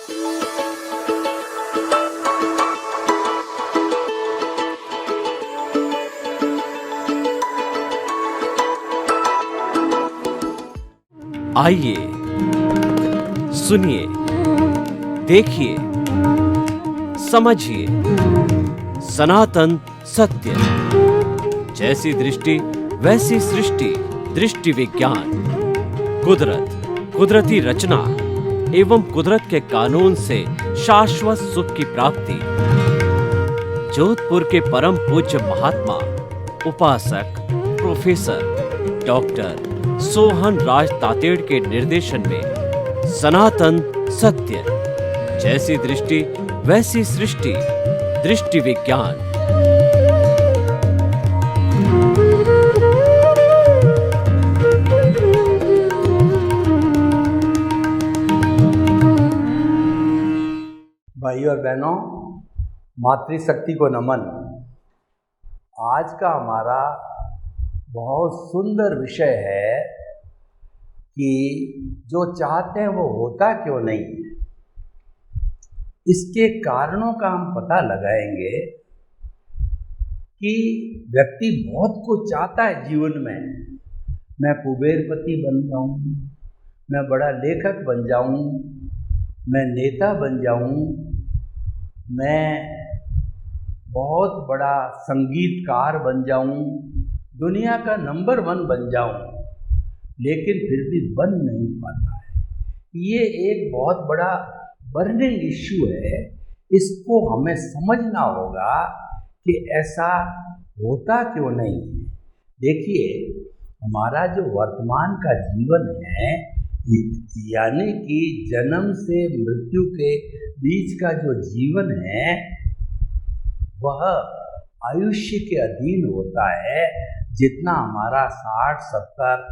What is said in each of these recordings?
आइए, सुनिए, देखिए, समझिए सनातन सत्य। जैसी दृष्टि वैसी सृष्टि, दृष्टि विज्ञान। कुदरत, कुदरती रचना एवं कुदरत के कानून से शाश्वत सुख की प्राप्ति। जोधपुर के परम पूज्य महात्मा उपासक प्रोफेसर डॉक्टर सोहन राज तातेड़ के निर्देशन में सनातन सत्य। जैसी दृष्टि वैसी सृष्टि, दृष्टि विज्ञान। भाइयों और बहनों, मातृशक्ति को नमन। आज का हमारा बहुत सुंदर विषय है कि जो चाहते हैं वो होता क्यों नहीं है। इसके कारणों का हम पता लगाएंगे कि व्यक्ति बहुत कुछ चाहता है जीवन में। मैं कुबेरपति बन जाऊं, मैं बड़ा लेखक बन जाऊं, मैं नेता बन जाऊं, मैं बहुत बड़ा संगीतकार बन जाऊं, दुनिया का नंबर 1 बन जाऊं, लेकिन फिर भी बन नहीं पाता है। ये एक बहुत बड़ा बर्निंग इश्यू है। इसको हमें समझना होगा कि ऐसा होता क्यों नहीं है। देखिए, हमारा जो वर्तमान का जीवन है, यानी कि जन्म से मृत्यु के बीच का जो जीवन है, वह आयुष्य के अधीन होता है। जितना हमारा 60, 70,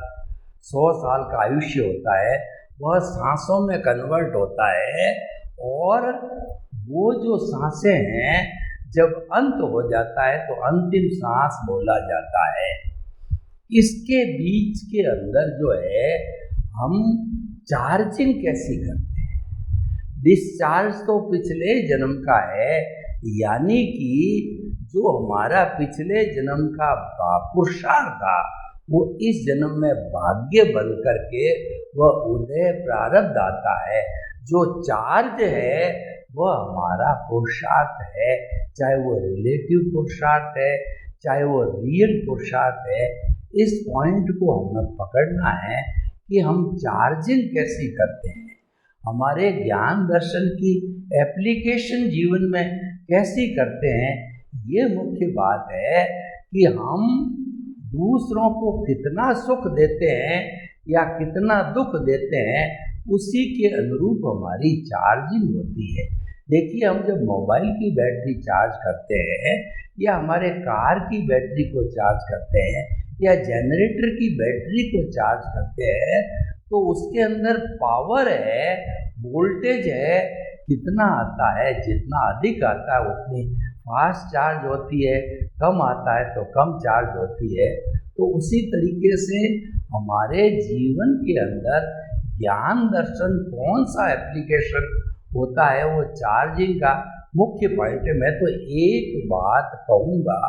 100 साल का आयुष्य होता है, वह सांसों में कन्वर्ट होता है। और वो जो सांसें हैं, जब अंत हो जाता है तो अंतिम सांस बोला जाता है। इसके बीच के अंदर जो है, हम चार्जिंग कैसी करते हैं। डिस्चार्ज तो पिछले जन्म का है, यानी कि जो हमारा पिछले जन्म का पुरुषार्थ था, वो इस जन्म में भाग्य बन करके वह उदय प्रारब्ध आता है। जो चार्ज है वह हमारा पुरुषार्थ है, चाहे वो रिलेटिव पुरुषार्थ है, चाहे वो रियल पुरुषार्थ है। इस पॉइंट को हमें पकड़ना है कि हम चार्जिंग कैसे करते हैं, हमारे ज्ञान दर्शन की एप्लीकेशन जीवन में कैसी करते हैं। ये मुख्य बात है कि हम दूसरों को कितना सुख देते हैं या कितना दुख देते हैं, उसी के अनुरूप हमारी चार्जिंग होती है। देखिए, हम जब मोबाइल की बैटरी चार्ज करते हैं या हमारे कार की बैटरी को चार्ज करते हैं या जनरेटर की बैटरी को चार्ज करते हैं, तो उसके अंदर पावर है, वोल्टेज है, कितना आता है। जितना अधिक आता है उतनी फास्ट चार्ज होती है, कम आता है तो कम चार्ज होती है। तो उसी तरीके से हमारे जीवन के अंदर ज्ञान दर्शन कौन सा एप्लीकेशन होता है, वो चार्जिंग का मुख्य पॉइंट है। मैं तो एक बात कहूँगा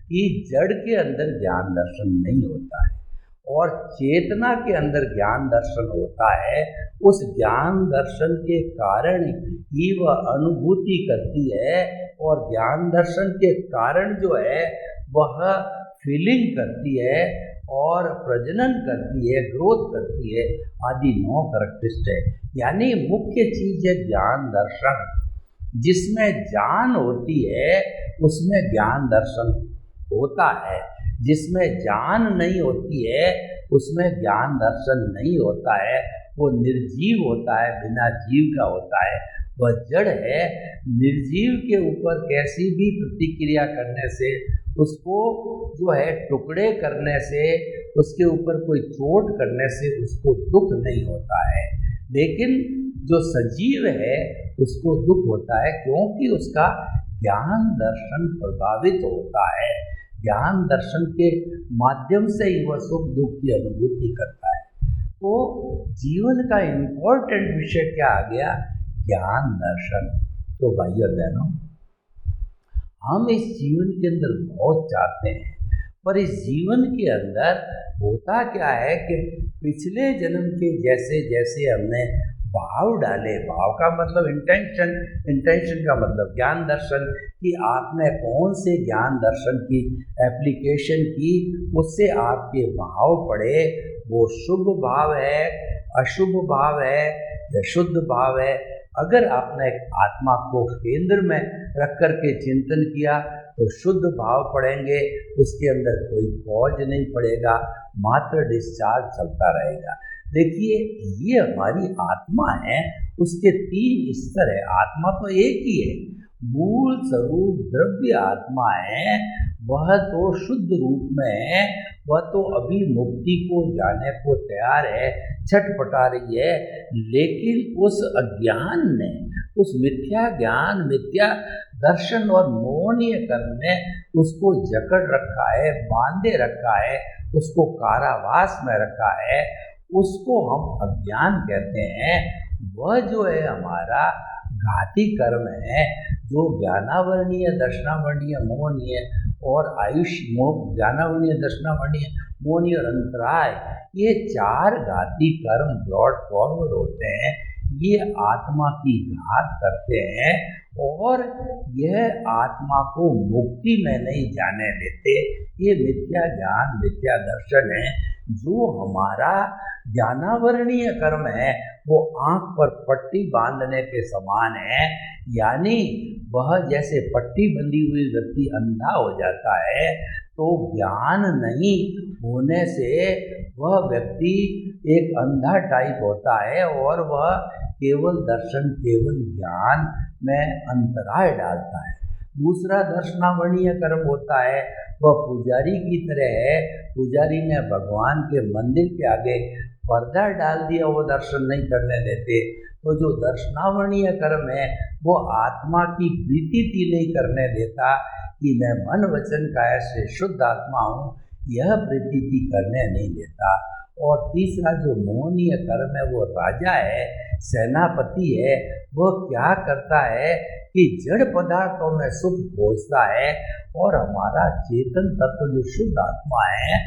कि जड़ के अंदर ज्ञान दर्शन नहीं होता है और चेतना के अंदर ज्ञान दर्शन होता है। उस ज्ञान दर्शन के कारण ही वह अनुभूति करती है, और ज्ञान दर्शन के कारण जो है वह फीलिंग करती है और प्रजनन करती है, ग्रोथ करती है, आदि 9 करेक्टरिस्ट है। यानी मुख्य चीज है ज्ञान दर्शन। जिसमें जान होती है उसमें ज्ञान दर्शन होता है, जिसमें जान नहीं होती है उसमें ज्ञान दर्शन नहीं होता है। वो निर्जीव होता है, बिना जीव का होता है, वह जड़ है। निर्जीव के ऊपर कैसी भी प्रतिक्रिया करने से, उसको जो है टुकड़े करने से, उसके ऊपर कोई चोट करने से उसको दुख नहीं होता है। लेकिन जो सजीव है उसको दुख होता है, क्योंकि उसका ज्ञान दर्शन प्रभावित होता है। ज्ञान दर्शन के माध्यम से ही वह सुख दुख की अनुभूति करता है। तो जीवन का इम्पोर्टेंट विषय क्या आ गया ज्ञान दर्शन। तो भाइयों बहनों, हम इस जीवन के अंदर बहुत चाहते हैं, पर इस जीवन के अंदर होता क्या है कि पिछले जन्म के जैसे जैसे हमने भाव डाले, भाव का मतलब इंटेंशन, इंटेंशन का मतलब ज्ञान दर्शन, कि आपने कौन से ज्ञान दर्शन की एप्लीकेशन की, उससे आपके भाव पड़े, वो शुभ भाव है, अशुभ भाव है या शुद्ध भाव है। अगर आपने आत्मा को केंद्र में रख कर के चिंतन किया तो शुद्ध भाव पड़ेंगे, उसके अंदर कोई कॉज नहीं पड़ेगा, मात्र डिस्चार्ज चलता रहेगा। देखिए, ये हमारी आत्मा है, उसके 3 स्तर है। आत्मा तो एक ही है, मूल स्वरूप द्रव्य आत्मा है, वह तो शुद्ध रूप में है, वह तो अभी मुक्ति को जाने को तैयार है, छटपटा रही है, लेकिन उस अज्ञान ने, उस मिथ्या ज्ञान, मिथ्या दर्शन और मोहनीय कर्म ने उसको जकड़ रखा है, बांधे रखा है, उसको कारावास में रखा है, उसको हम अज्ञान कहते हैं। वह जो है हमारा घाती कर्म है, जो ज्ञानावर्णीय, दर्शनावर्णीय, मोहनीय और आयुष ज्ञानावर्णीय, दर्शनावर्णीय, मोहनीय और अंतराय, ये 4 घाती कर्म ब्रॉड फॉरवर्ड होते हैं। ये आत्मा की घात करते हैं और यह आत्मा को मुक्ति में नहीं जाने देते। ये मिथ्या ज्ञान, मिथ्या दर्शन है। जो हमारा ज्ञानावर्णीय कर्म है वो आंख पर पट्टी बांधने के समान है, यानी वह जैसे पट्टी बंधी हुई व्यक्ति अंधा हो जाता है, तो ज्ञान नहीं होने से वह व्यक्ति एक अंधा टाइप होता है और वह केवल दर्शन, केवल ज्ञान में अंतराय डालता है। दूसरा दर्शनावर्णीय कर्म होता है, वह पुजारी की तरह है। पुजारी ने भगवान के मंदिर के आगे पर्दा डाल दिया, वो दर्शन नहीं करने देते। तो जो दर्शनावर्णीय कर्म है वो आत्मा की प्रीति नहीं करने देता कि मैं मन वचन काया से शुद्ध आत्मा हूँ, यह प्रीति करने नहीं देता। और तीसरा जो मोहनीय कर्म है वो राजा है, सेनापति है। वह क्या करता है कि जड़ पदार्थों में सुख खोजता है और हमारा चेतन तत्व जो शुद्ध आत्मा है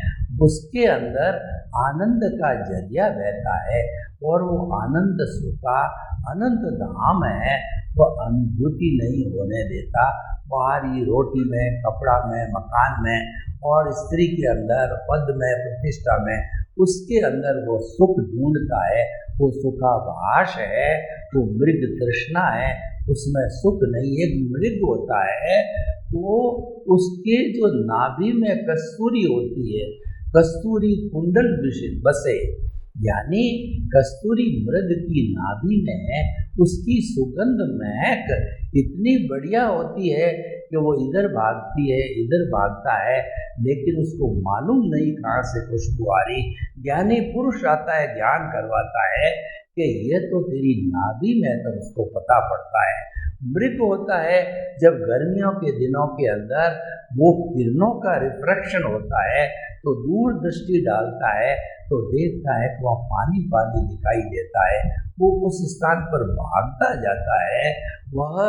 उसके अंदर आनंद का जरिया बहता है और वो आनंद सुखा अनंत धाम है, वह अनुभूति नहीं होने देता। बाहरी रोटी में, कपड़ा में, मकान में और स्त्री के अंदर, पद में, प्रतिष्ठा में, उसके अंदर वो सुख ढूंढता है। वो सुखाभास है, वो मृग तृष्णा है, उसमें सुख नहीं, एक मृग होता है। तो उसके जो नाभि में कस्तूरी होती है, कस्तूरी कुंडल बसे, यानी कस्तूरी मृग की नाभि में उसकी सुगंध महक इतनी बढ़िया होती है कि वो इधर भागती है, इधर भागता है, लेकिन उसको मालूम नहीं कहाँ से खुशबू आ रही। ज्ञानी पुरुष आता है, ज्ञान करवाता है कि यह तो तेरी नाभि में, तब उसको पता पड़ता है। मृग होता है, जब गर्मियों के दिनों के अंदर वो किरणों का रिफ्रैक्शन होता है तो दूर दृष्टि डालता है तो देखता है कि वहाँ पानी पानी दिखाई देता है, वो उस स्थान पर भागता जाता है। वह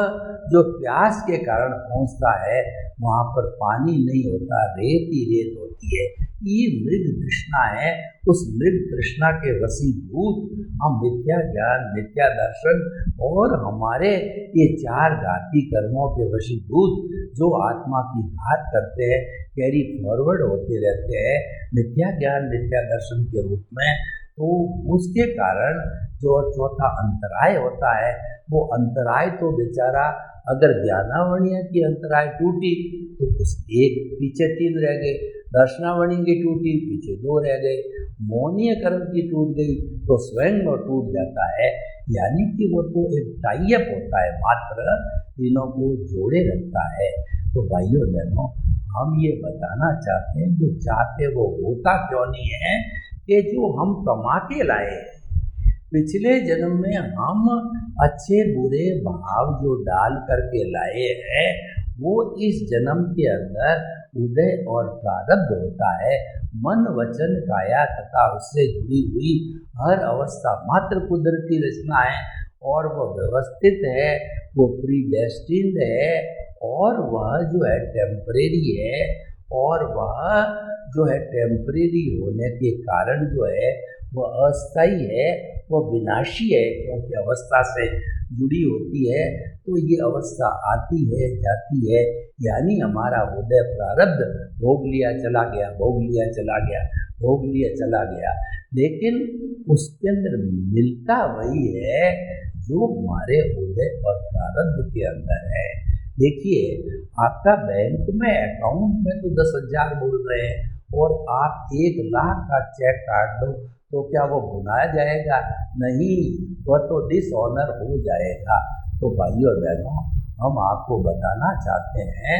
जो प्यास के कारण पहुँचता है वहाँ पर पानी नहीं होता, रेत ही रेत होती है। ये मृग तृष्णा है। उस मृग तृष्णा के वशीभूत हम मिथ्या ज्ञान, मिथ्या दर्शन और हमारे ये 4 घाती कर्मों के वशीभूत जो आत्मा की घात करते हैं, कैरी फॉरवर्ड होते रहते हैं मिथ्या ज्ञान, मिथ्या दर्शन के रूप में। तो उसके कारण जो चौथा अंतराय होता है, वो अंतराय तो बेचारा, अगर ज्ञानावर्णीय की अंतराय टूटी तो उस एक पीछे 3 रह गए, दर्शनावर्णीय की टूटी पीछे 2 रह गए, मोहनीय कर्म की टूट गई तो स्वयं वो टूट जाता है। यानी कि वो तो एक टाइप होता है, मात्र तीनों को जोड़े रखता है। तो भाइयों बहनों, हम ये बताना चाहते हैं, जो चाहते वो होता क्यों नहीं है कि जो हम कमा के लाए, पिछले जन्म में हम अच्छे बुरे भाव जो डाल करके लाए हैं, वो इस जन्म के अंदर उदय और प्रारब्ध होता है। मन, वचन, काया तथा उससे जुड़ी हुई हर अवस्था मात्र कुदरती रचना है और वह व्यवस्थित है, वो प्रीडेस्टिन्ड है, और वह जो है टेम्परेरी है, और वह जो है टेम्परेरी होने के कारण जो है वह अस्थायी है, वह विनाशी है, क्योंकि अवस्था से जुड़ी होती है। तो ये अवस्था आती है, जाती है, यानी हमारा उदय प्रारब्ध भोग लिया चला गया, भोग लिया चला गया, भोग लिया चला गया, लेकिन उसके अंदर मिलता वही है जो हमारे उदय और प्रारब्ध के अंदर है। देखिए, आपका बैंक में अकाउंट में तो 10,000 बोल रहे हैं, और आप 1,00,000 का चेक काट दो तो क्या वो भुनाया जाएगा? नहीं, वह तो डिसऑनर हो जाएगा। तो भाइयों और बहनों, हम आपको बताना चाहते हैं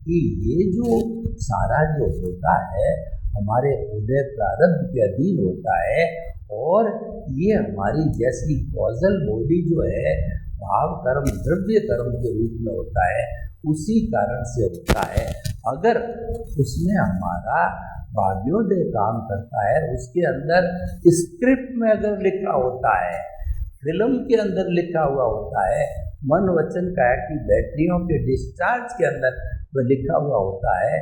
कि ये जो सारा जो होता है हमारे उदय प्रारब्ध के अधीन होता है, और ये हमारी जैसी कॉजल बॉडी जो है भाव कर्म द्रव्य कर्म के रूप में होता है, उसी कारण से होता है। अगर उसमें हमारा भाग्योदय काम करता है, उसके अंदर स्क्रिप्ट में अगर लिखा होता है, फिल्म के अंदर लिखा हुआ होता है, मन वचन का कि बैटरियों के डिस्चार्ज के अंदर वह लिखा हुआ होता है,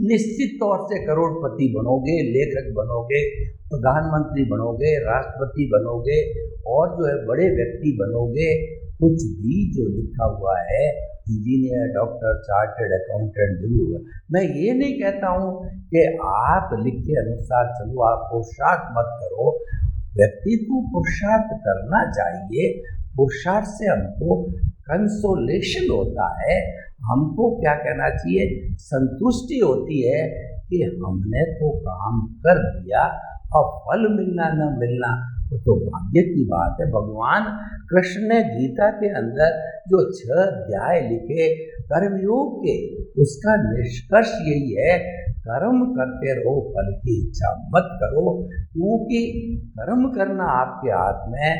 निश्चित तौर से करोड़पति बनोगे, लेखक बनोगे, प्रधानमंत्री बनोगे, राष्ट्रपति बनोगे, और जो है बड़े व्यक्ति बनोगे। कुछ भी जो लिखा हुआ है, इंजीनियर, डॉक्टर, चार्टर्ड अकाउंटेंट जरूर होगा। मैं ये नहीं कहता हूँ कि आप लिखे अनुसार चलो, आप पुरुषार्थ मत करो। व्यक्ति को पुरुषार्थ करना चाहिए। पुरुषार्थ से हमको कंसोलेशन होता है, हमको क्या कहना चाहिए, संतुष्टि होती है कि हमने तो काम कर दिया, अब फल मिलना न मिलना वो तो भाग्य की बात है। भगवान कृष्ण ने गीता के अंदर जो 6 अध्याय लिखे कर्मयोग के, उसका निष्कर्ष यही है, कर्म करते रहो, फल की इच्छा मत करो, क्योंकि कर्म करना आपके हाथ में,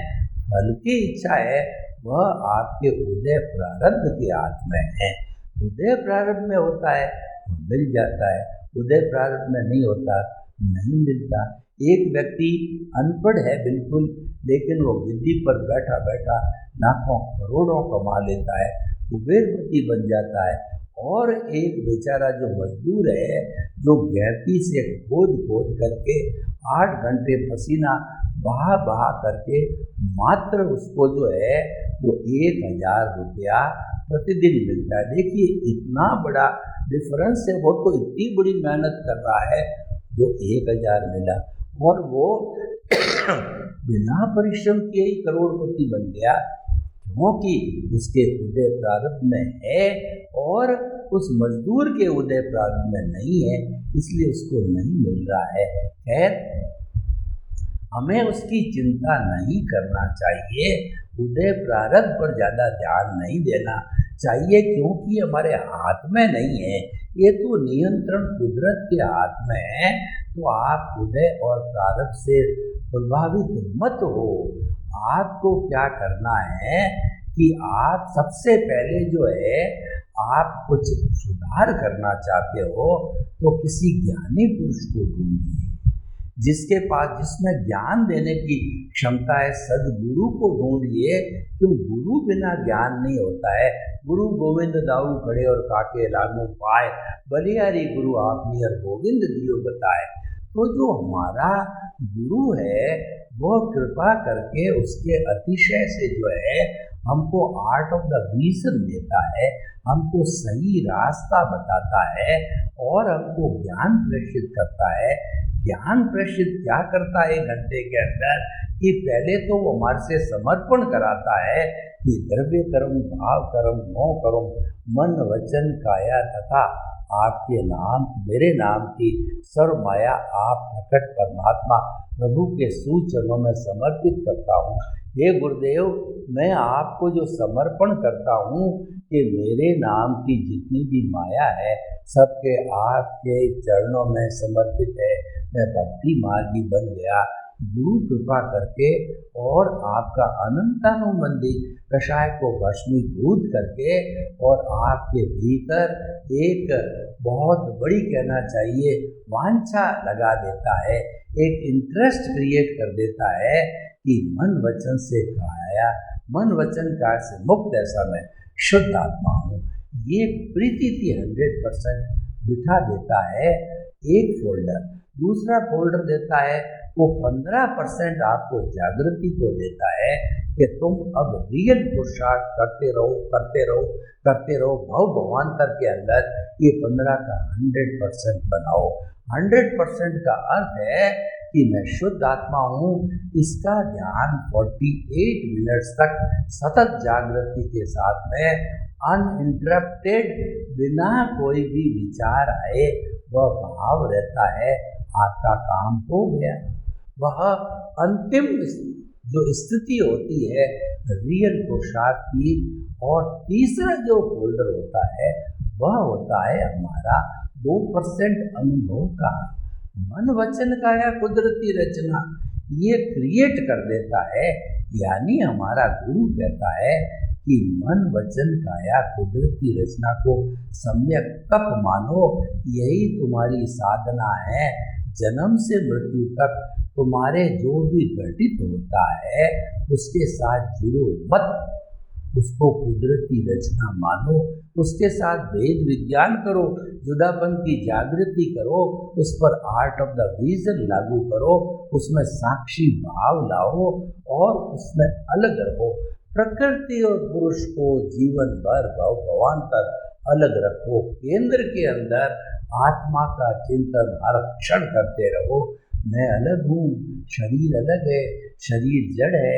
फल की इच्छा है वह आपके उदय प्रारब्ध के हाथ में है। उदय प्रारब्ध में होता है तो मिल जाता है, उदय प्रारब्ध में नहीं होता नहीं मिलता। एक व्यक्ति अनपढ़ है बिल्कुल, लेकिन वो गिद्दी पर बैठा बैठा लाखों करोड़ों कमा लेता है, कुबेरपति बन जाता है। और एक बेचारा जो मजदूर है, जो गहती से खोद खोद करके 8 घंटे पसीना बहा बहा करके मात्र उसको जो है वो 1,000 रुपया प्रतिदिन मिलता है। देखिए, इतना बड़ा डिफरेंस है। वो तो इतनी बड़ी मेहनत कर रहा है जो 1,000 मिला, और वो बिना परिश्रम के ही करोड़पति बन गया, क्योंकि उसके उदय प्रारब्ध में है और उस मजदूर के उदय प्रारब्ध में नहीं है, इसलिए उसको नहीं मिल रहा है। खैर, हमें उसकी चिंता नहीं करना चाहिए, उदय प्रारब्ध पर ज़्यादा ध्यान नहीं देना चाहिए, क्योंकि हमारे हाथ में नहीं है, ये तो नियंत्रण कुदरत के हाथ में है। तो आप उदय और प्रारब्ध से प्रभावित मत हो। आपको क्या करना है कि आप सबसे पहले जो है, आप कुछ सुधार करना चाहते हो तो किसी ज्ञानी पुरुष को ढूंढिए, जिसके पास, जिसमें ज्ञान देने की क्षमता है। सदगुरु को ढूंढिए, क्यों? गुरु बिना ज्ञान नहीं होता है। गुरु गोविंद दाऊ खड़े और काके लागू पाए, बलिहारी गुरु आपनी और गोविंद दियो बताए। तो जो हमारा गुरु है वो कृपा करके उसके अतिशय से जो है हमको आर्ट ऑफ द रीजन देता है, हमको सही रास्ता बताता है और हमको ज्ञान प्रेषित करता है। ज्ञान प्रेषित क्या करता है 1 घंटे के अंदर, कि पहले तो वो हमारे से समर्पण कराता है कि द्रव्य कर्म, भाव कर्म, नो कर्म, मन वचन काया तथा आपके नाम, मेरे नाम की सर्व माया आप प्रकट परमात्मा प्रभु के सूचरणों में समर्पित करता हूँ। हे गुरुदेव, मैं आपको जो समर्पण करता हूँ कि मेरे नाम की जितनी भी माया है सबके आपके चरणों में समर्पित है। मैं भक्ति मार्गी बन गया गुरु कृपा करके, और आपका अनंतानुबंधी कषाय को भस्मीभूत करके, और आपके भीतर एक बहुत बड़ी, कहना चाहिए, वांछा लगा देता है, एक इंटरेस्ट क्रिएट कर देता है कि मन वचन से काया, मन वचन काया से मुक्त ऐसा मैं शुद्ध आत्मा हूँ। ये प्रीति 100% बिठा देता है एक फोल्डर। दूसरा फोल्डर देता है वो 15% आपको जागृति को देता है कि तुम अब रियल पुरुषार्थ करते रहो करते रहो करते रहो। भव भवान्तर के अंदर ये 15 का 100% बनाओ। 100% का अर्थ है कि मैं शुद्ध आत्मा हूँ। इसका ध्यान 48 मिनट्स तक सतत जागृति के साथ में अनइंटरप्टेड, बिना कोई भी विचार आए वह भाव रहता है, आपका काम हो गया। वह अंतिम जो स्थिति होती है रियल पुरुषार्थ की। और तीसरा जो फोल्डर होता है वह होता है हमारा 2% अनुभव का। मन वचन का या कुदरती रचना ये क्रिएट कर देता है। यानी हमारा गुरु कहता है कि मन वचन काया कुदरती रचना को सम्यक तप मानो, यही तुम्हारी साधना है। जन्म से मृत्यु तक तुम्हारे जो भी घटित होता है उसके साथ जुड़ो मत, उसको कुदरती रचना मानो, उसके साथ वेद विज्ञान करो, जुदापन की जागृति करो, उस पर आर्ट ऑफ द विजन लागू करो, उसमें साक्षी भाव लाओ और उसमें अलग रहो। प्रकृति और पुरुष को जीवन भर भव भवान्तर अलग रखो। केंद्र के अंदर आत्मा का चिंतन हर क्षण करते रहो। मैं अलग हूँ, शरीर अलग है, शरीर जड़ है,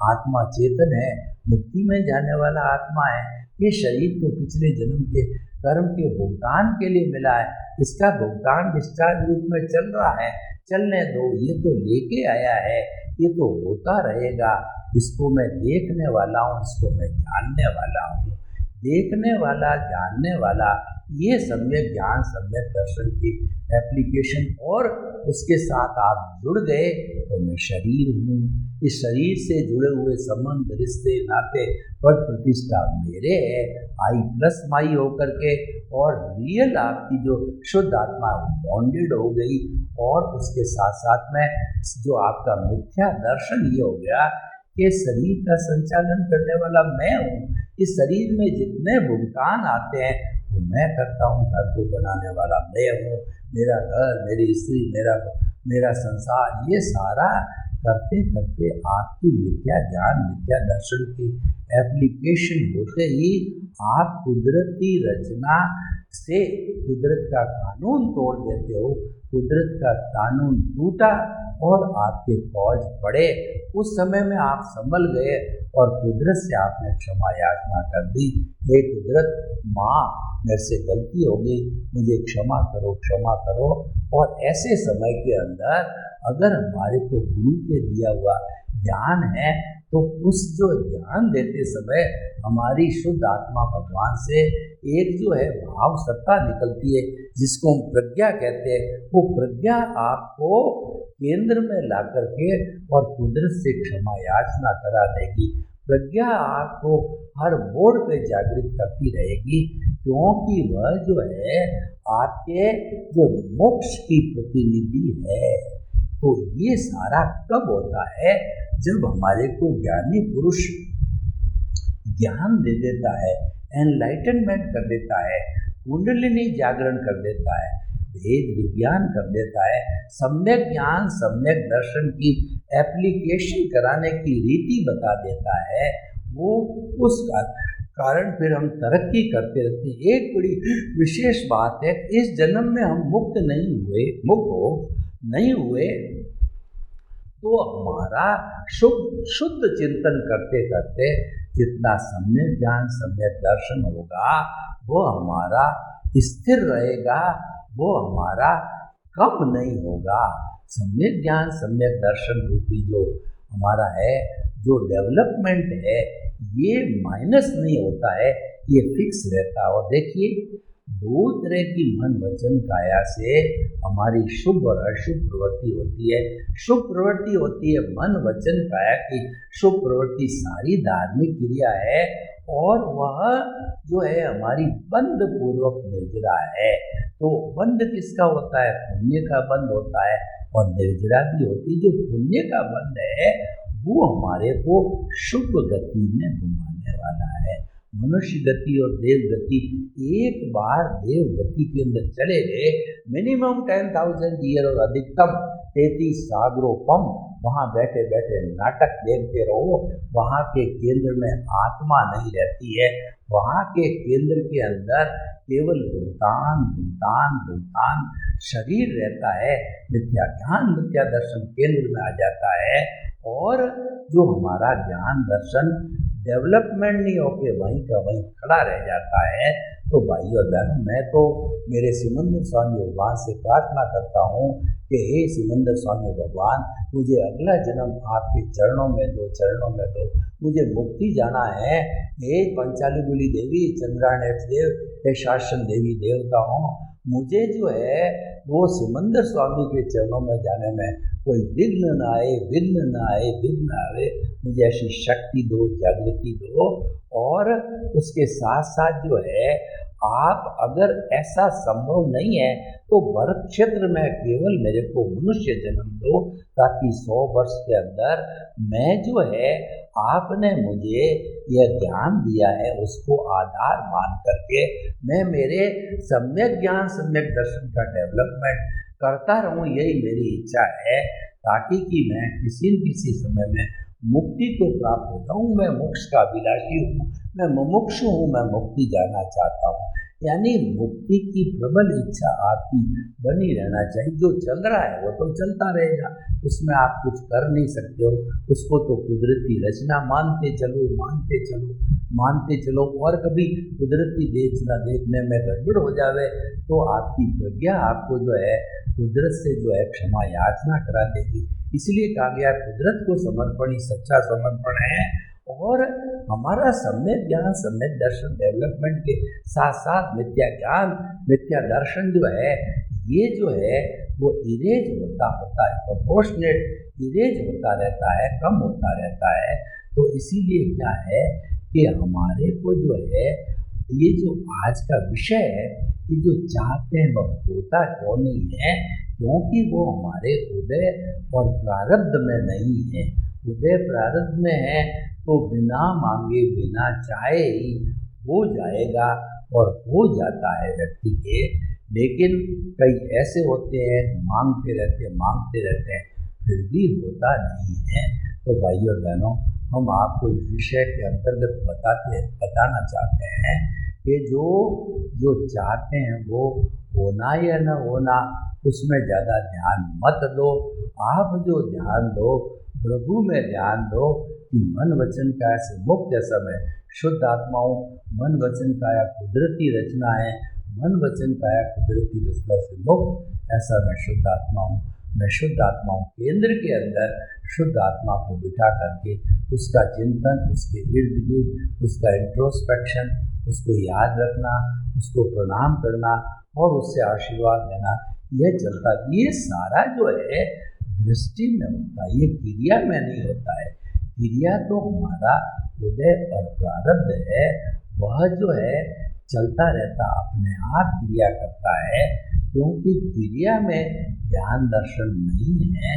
आत्मा चेतन है, मुक्ति में जाने वाला आत्मा है। ये शरीर तो पिछले जन्म के कर्म के भुगतान के लिए मिला है, इसका भुगतान डिस्चार्ज रूप में चल रहा है, चलने दो। ये तो लेके आया है, ये तो होता रहेगा। इसको मैं देखने वाला हूँ, इसको मैं जानने वाला हूँ। देखने वाला, जानने वाला, ये सम्यक ज्ञान सम्यक दर्शन की एप्लीकेशन। और उसके साथ आप जुड़ गए तो मैं शरीर हूँ। इस शरीर से जुड़े हुए संबंध, रिश्ते, नाते, पद प्रतिष्ठा मेरे है, आई प्लस माई होकर के। और रियल आपकी जो शुद्ध आत्मा बॉन्डेड हो गई। और उसके साथ साथ में जो आपका मिथ्या दर्शन ये हो गया कि शरीर का संचालन करने वाला मैं हूँ। इस शरीर में जितने भुगतान आते हैं वो मैं करता हूँ। घर को बनाने वाला मैं हूँ, मेरा घर, मेरी स्त्री, मेरा संसार, ये सारा करते करते आपकी मिथ्या ज्ञान, मिथ्या दर्शन की एप्लीकेशन होते ही आप कुदरती रचना से कुदरत का कानून तोड़ देते हो। कुदरत का कानून टूटा और आपके फौज पड़े। उस समय में आप संभल गए और कुदरत से आपने क्षमा याचना कर दी। हे कुदरत माँ, मेरे से गलती हो गई, मुझे क्षमा करो, क्षमा करो। और ऐसे समय के अंदर अगर हमारे को गुरु के दिया हुआ ज्ञान है तो उस जो ज्ञान देते समय हमारी शुद्ध आत्मा भगवान से एक जो है भाव सत्ता निकलती है, जिसको हम प्रज्ञा कहते हैं। वो प्रज्ञा आपको केंद्र में ला करके और कुदरत से क्षमा याचना करा देगी। प्रज्ञा आपको हर मोड़ पे जागृत करती रहेगी, क्योंकि वह जो है आपके जो मोक्ष की प्रतिनिधि है। तो ये सारा कब होता है? जब हमारे को ज्ञानी पुरुष ज्ञान दे देता है, एनलाइटनमेंट कर देता है, कुंडलिनी जागरण कर देता है, भेद विज्ञान कर देता है, सम्यक ज्ञान सम्यक दर्शन की एप्लीकेशन कराने की रीति बता देता है। वो उसका कारण फिर हम तरक्की करते रहते हैं। एक बड़ी विशेष बात है, इस जन्म में हम मुक्त नहीं हुए तो हमारा शुद्ध चिंतन करते करते जितना सम्यक ज्ञान सम्यक दर्शन होगा वो हमारा स्थिर रहेगा, वो हमारा कम नहीं होगा। सम्यक ज्ञान सम्यक दर्शन रूपी जो हमारा है, जो डेवलपमेंट है, ये माइनस नहीं होता है, ये फिक्स रहता है। और देखिए, दो तरह की मन वचन काया से हमारी शुभ और अशुभ प्रवृत्ति होती है। शुभ प्रवृत्ति होती है मन वचन काया की। शुभ प्रवृत्ति सारी धार्मिक क्रिया है और वह जो है हमारी बंध पूर्वक निर्जरा है। तो बंध किसका होता है? पुण्य का बंध होता है। और निर्जरा भी होती है। जो पुण्य का बंध है वो हमारे को शुभ गति में घुमाने वाला है। मनुष्य गति और देव गति, एक बार देव गति के अंदर चले गए, मिनिमम 10,000 ईयर और अधिकतम 33 सागरोपम, वहाँ बैठे बैठे नाटक देखते रहो। वहाँ के केंद्र में आत्मा नहीं रहती है, वहाँ के केंद्र के अंदर केवल भुगतान भुगतान भुगतान शरीर रहता है। मिथ्या ज्ञान मिथ्या दर्शन केंद्र में आ जाता है, और जो हमारा ज्ञान दर्शन डेवलपमेंट नहीं होके वहीं का वहीं खड़ा रह जाता है। तो भाई और बहनों, मैं तो मेरे सिमंदर स्वामी भगवान से प्रार्थना करता हूँ कि हे सिमंदर स्वामी भगवान, मुझे अगला जन्म आपके चरणों में दो, चरणों में दो। मुझे मुक्ति जाना है। हे पंचालीगुली देवी, चंद्रानेत्र देव, हे शासन देवी देवताओं, मुझे जो है वो सिमंदर स्वामी के चरणों में जाने में कोई विघ्न न आए, विघ्न न आए, विघ्न आए। मुझे ऐसी शक्ति दो, जागृति दो। और उसके साथ साथ जो है, आप अगर ऐसा संभव नहीं है तो भरत क्षेत्र में केवल मेरे को मनुष्य जन्म दो, ताकि 100 वर्ष के अंदर मैं जो है, आपने मुझे यह ज्ञान दिया है उसको आधार मान करके मैं मेरे सम्यक ज्ञान सम्यक दर्शन का डेवलपमेंट करता रहूं। यही मेरी इच्छा है, ताकि कि मैं किसी न किसी समय में मुक्ति को प्राप्त हो जाऊँ। मैं मोक्ष का अभिलाषी हूँ, मैं मुमुक्षु हूँ, मैं मुक्ति जाना चाहता हूँ। यानी मुक्ति की प्रबल इच्छा आपकी बनी रहना चाहिए। जो चल रहा है वो तो चलता रहेगा, उसमें आप कुछ कर नहीं सकते हो। उसको तो कुदरती रचना मानते चलो, मानते चलो, मानते चलो। और कभी कुदरती देखने में गड़बड़ हो जावे तो आपकी प्रज्ञा आपको जो है कुदरत से जो है क्षमा याचना करा देगी। इसलिए कहा गया कुदरत को समर्पण ही सच्चा समर्पण है। और हमारा सम्यक ज्ञान सम्यक दर्शन डेवलपमेंट के साथ साथ मिथ्या ज्ञान मिथ्या दर्शन जो है, ये जो है वो इरेज होता है, प्रोपोर्शनेट इरेज होता रहता है, कम होता रहता है। तो इसीलिए क्या है कि हमारे को जो है ये जो आज का विषय है, ये जो चाहते हैं वह होता क्यों नहीं है, क्योंकि वो हमारे उदय और प्रारब्ध में नहीं है। उदय प्रारब्ध में है तो बिना मांगे बिना चाहे ही हो जाएगा, और हो जाता है व्यक्ति के। लेकिन कई ऐसे होते हैं मांगते रहते हैं फिर भी होता नहीं है। तो भाइयों और बहनों, हम आपको इस विषय के अंतर्गत बताना चाहते हैं कि जो चाहते हैं वो होना या न होना, उसमें ज़्यादा ध्यान मत दो। आप जो ध्यान दो, प्रभु में ध्यान दो कि मन वचन काया से मुक्त जैसा मैं शुद्ध आत्माओं, मन वचन काया कुदरती रचना है, मन वचन काया कुदरती रचना से मुक्त ऐसा मैं शुद्ध आत्मा हूँ। मैं शुद्ध आत्मा हूँ। केंद्र के अंदर शुद्ध आत्मा को बिठा करके उसका चिंतन, उसके इर्द गिर्द उसका इंट्रोस्पेक्शन, उसको याद रखना, उसको प्रणाम करना और उससे आशीर्वाद लेना, यह चलता। ये सारा जो है दृष्टि में होता है, ये क्रिया में नहीं होता है। क्रिया तो हमारा उदय और प्रारब्ध है, वह जो है चलता रहता, अपने आप क्रिया करता है। क्योंकि क्रिया में ज्ञान दर्शन नहीं है,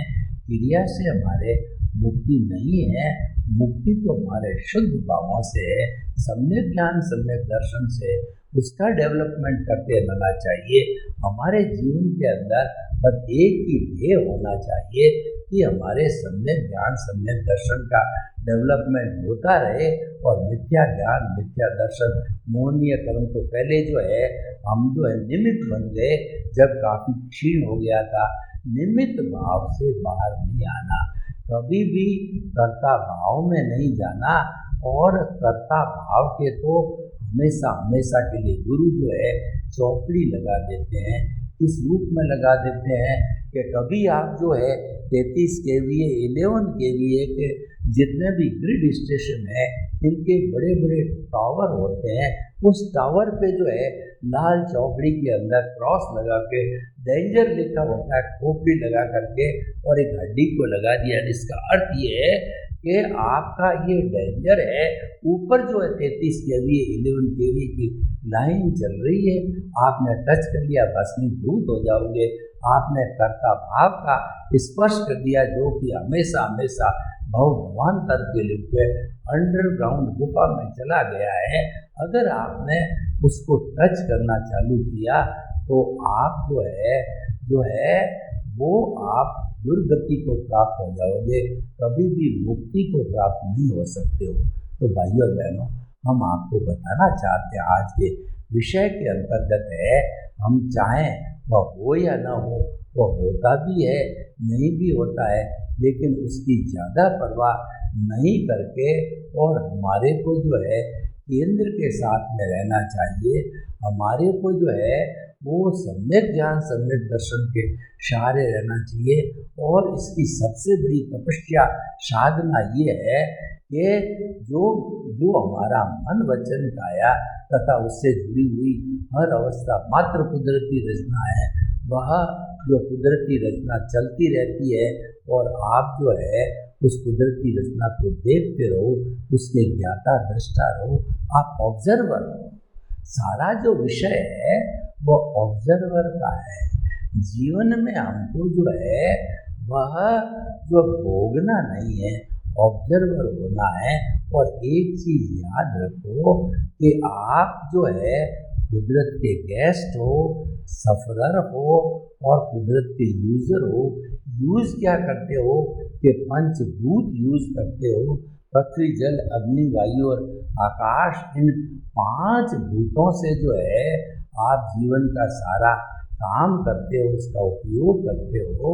क्रिया से हमारे मुक्ति नहीं है। मुक्ति तो हमारे शुद्ध भावों से है, सम्यक ज्ञान सम्यक दर्शन से उसका डेवलपमेंट करते रहना चाहिए। हमारे जीवन के अंदर बस एक ही ध्येय होना चाहिए कि हमारे सम्यक ज्ञान सम्यक दर्शन का डेवलपमेंट होता रहे, और मिथ्या ज्ञान मिथ्या दर्शन मोहनीय कर्म तो पहले जो है हम जो है निमित्त बन गए, जब काफ़ी क्षीण हो गया था। निमित्त भाव से बाहर नहीं आना, कभी भी कर्ता भाव में नहीं जाना। और कर्ता भाव के तो हमेशा के लिए गुरु जो है चौकड़ी लगा देते हैं, इस रूप में लगा देते हैं कि कभी आप जो है 33 kVA 11 kVA के जितने भी ग्रिड स्टेशन है, इनके बड़े बड़े टावर होते हैं, उस टावर पे जो है लाल चौकड़ी के अंदर क्रॉस लगा के डेंजर लिखा होता है, खोपड़ी लगा करके और एक हड्डी को लगा दिया। इसका अर्थ ये है कि आपका ये डेंजर है। ऊपर जो है 33 kVA 11 kVA की लाइन चल रही है, आपने टच कर लिया भस्मीभूत हो जाओगे। आपने कर्ता भाव का स्पर्श कर दिया, जो कि हमेशा भवान्तर के रूप में अंडरग्राउंड गुफा में चला गया है। अगर आपने उसको टच करना चालू किया तो आप जो है वो आप दुर्गति को प्राप्त हो जाओगे, कभी भी मुक्ति को प्राप्त नहीं हो सकते हो। तो भाइयों और बहनों, हम आपको बताना चाहते हैं आज के विषय के अंतर्गत है, हम चाहें वह हो या ना हो, वह होता भी है नहीं भी होता है, लेकिन उसकी ज़्यादा परवाह नहीं करके और हमारे को जो है केंद्र के साथ में रहना चाहिए। हमारे को जो है वो सम्यक ज्ञान सम्यक दर्शन के सहारे रहना चाहिए। और इसकी सबसे बड़ी तपस्या साधना ये है कि जो हमारा मन वचन काया तथा उससे जुड़ी हुई हर अवस्था मात्र कुदरती रचना है, वह जो कुदरती रचना चलती रहती है और आप जो है उस कुदरती रचना को देखते रहो, उसके ज्ञाता दृष्टा रहो, आप ऑब्जर्वर हो। सारा जो विषय है वो ऑब्जर्वर का है। जीवन में हमको जो है वह जो भोगना नहीं है, ऑब्जर्वर होना है। और एक चीज याद रखो कि आप जो है कुदरत के गेस्ट हो, सफरर हो और कुदरत के यूजर हो। यूज क्या करते हो कि पंचभूत यूज करते हो, पृथ्वी जल अग्नि वायु और आकाश, इन 5 भूतों से जो है आप जीवन का सारा काम करते हो, उसका उपयोग करते हो।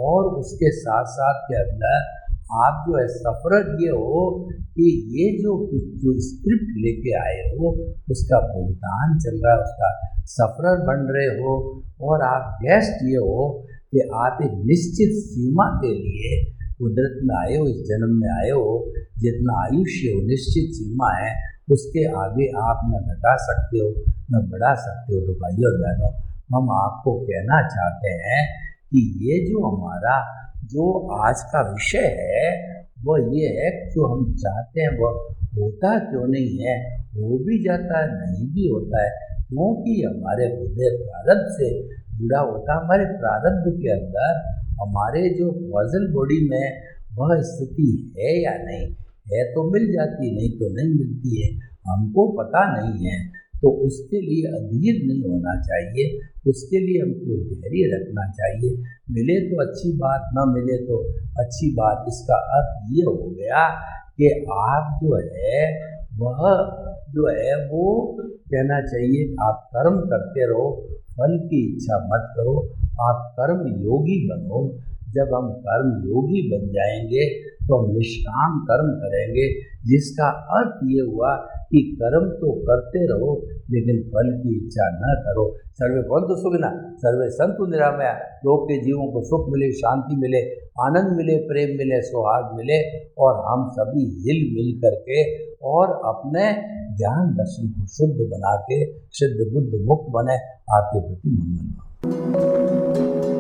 और उसके साथ साथ के अंदर आप जो है सफरत ये हो कि ये जो स्क्रिप्ट लेके आए हो उसका भुगतान चल रहा है, उसका सफरत बन रहे हो। और आप गेस्ट ये हो कि आप एक निश्चित सीमा के लिए कुदरत में आए हो, इस जन्म में आए हो। जितना आयुष्य हो निश्चित सीमा है, उसके आगे आप न घटा सकते हो न बढ़ा सकते हो। तो भाइयों और बहनों, हम आपको कहना चाहते हैं कि ये जो हमारा जो आज का विषय है वह ये है जो हम चाहते हैं वह होता क्यों नहीं है, हो भी जाता है नहीं भी होता है, क्योंकि हमारे हृदय प्रारब्ध से जुड़ा होता है। हमारे प्रारब्ध के अंदर हमारे जो फॉजल बॉडी में वह स्थिति है या नहीं है, तो मिल जाती, नहीं तो नहीं मिलती है, हमको पता नहीं है। तो उसके लिए अधीर नहीं होना चाहिए, उसके लिए हमको धैर्य रखना चाहिए। मिले तो अच्छी बात, ना मिले तो अच्छी बात। इसका अर्थ ये हो गया कि आप जो है वह जो है वो कहना चाहिए आप कर्म करते रहो, फल की इच्छा मत करो, आप कर्म योगी बनो। जब हम कर्म योगी बन जाएंगे तो हम निष्काम कर्म करेंगे, जिसका अर्थ ये हुआ कि कर्म तो करते रहो लेकिन फल की इच्छा न करो। सर्वे भवन्तु सुखिनः, सर्वे सन्तु निरामया। लोक के जीवों को सुख मिले, शांति मिले, आनंद मिले, प्रेम मिले, सौहार्द मिले और हम सभी हिल मिल करके और अपने ज्ञान दर्शन को शुद्ध बना के सिद्ध बुद्ध मुक्त बने। आपके प्रति मंगल।